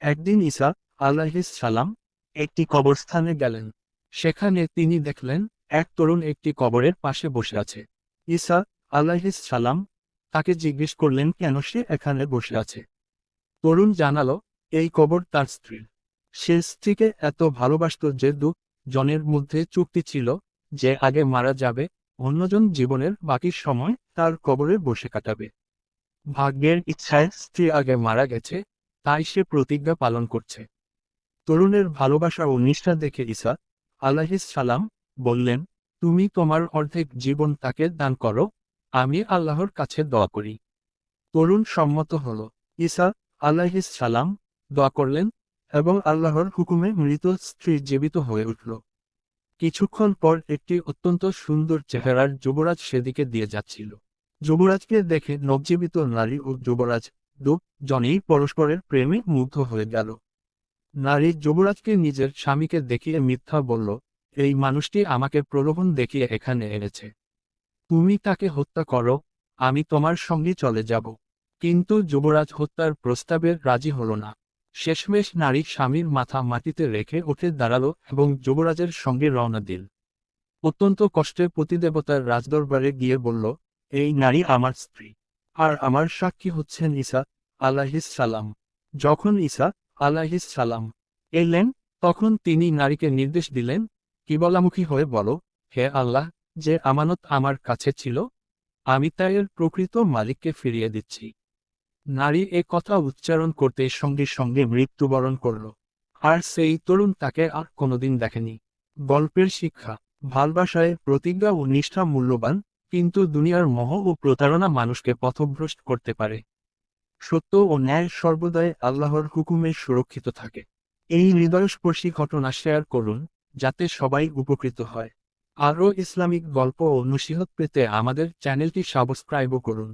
একদিন ঈসা আলাইহিস সালাম একটি কবরস্থানে গেলেন। সেখানে তিনি দেখলেন এক তরুণ একটি কবরের পাশে বসে আছে। ঈসা আলাইহিস সালাম তাকে জিজ্ঞেস করলেন কেন সে এখানে বসে আছে। তরুণ জানালো, এই কবর তার স্ত্রীর। সে স্ত্রীকে এত ভালোবাসত যে জনের মধ্যে চুক্তি ছিল, যে আগে মারা যাবে অন্যজন জীবনের বাকি সময় তার কবরে বসে কাটাবে। ভাগ্যের ইচ্ছায় স্ত্রী আগে মারা গেছে, তাই সে প্রতিজ্ঞা পালন করছে। তরুণের ভালোবাসা ও নিষ্ঠা দেখে ঈসা আলাইহিস সালাম বললেন, তুমি তোমার অর্ধেক জীবন তাকে দান করো, আমি আল্লাহর কাছে দোয়া করি। তরুণ সম্মত হল। ঈসা আলাইহিস সালাম দোয়া করলেন এবং আল্লাহর হুকুমে মৃত স্ত্রী জীবিত হয়ে উঠল। কিছুক্ষণ পর একটি অত্যন্ত সুন্দর চেহারার যুবরাজ সেদিকে দিয়ে যাচ্ছিল। যুবরাজকে দেখে নবজীবিত নারী ও যুবরাজ জনেই পরস্পরের প্রেমে মুগ্ধ হয়ে গেল। নারী যুবরাজকে নিজের স্বামীকে দেখিয়ে মিথ্যা বলল, এই মানুষটি আমাকে প্রলোভন দেখিয়ে এখানে এনেছে। তুমি তাকে হত্যা করো, আমি তোমার সঙ্গে চলে যাব। কিন্তু যুবরাজ হত্যার প্রস্তাবে রাজি হল না। শেষমেশ নারী স্বামীর মাথা মাটিতে রেখে উঠে দাঁড়ালো এবং যুবরাজের সঙ্গে রওনা দিল। অত্যন্ত কষ্টে পতিদেবতার রাজদরবারে গিয়ে বলল, এই নারী আমার স্ত্রী, আর আমার সাক্ষী হচ্ছেন ঈসা আলাইহিস সালাম। যখন ঈসা আলাইহিস সালাম এলেন, তখন তিনি নারীকে নির্দেশ দিলেন, কিবলামুখী হয়ে বলো, হে আল্লাহ, যে আমানত আমার কাছে ছিল, আমি তা এর প্রকৃত মালিককে ফিরিয়ে দিচ্ছি। নারী এ কথা উচ্চারণ করতে সঙ্গে সঙ্গে মৃত্যুবরণ করল। আর সেই তরুণ তাকে আর কোনোদিন দেখেনি। গল্পের শিক্ষা: ভালবাসায় প্রতিজ্ঞা ও নিষ্ঠা মূল্যবান, কিন্তু দুনিয়ার মোহ ও প্রতারণা মানুষকে পথভ্রষ্ট করতে পারে। সত্য ও ন্যায় সর্বদাই আল্লাহর হুকুমে সুরক্ষিত থাকে। এই হৃদয়স্পর্শী ঘটনা শেয়ার করুন, যাতে সবাই উপকৃত হয়। আরও ইসলামিক গল্প ও নসিহত পেতে আমাদের চ্যানেলটি সাবস্ক্রাইব করুন।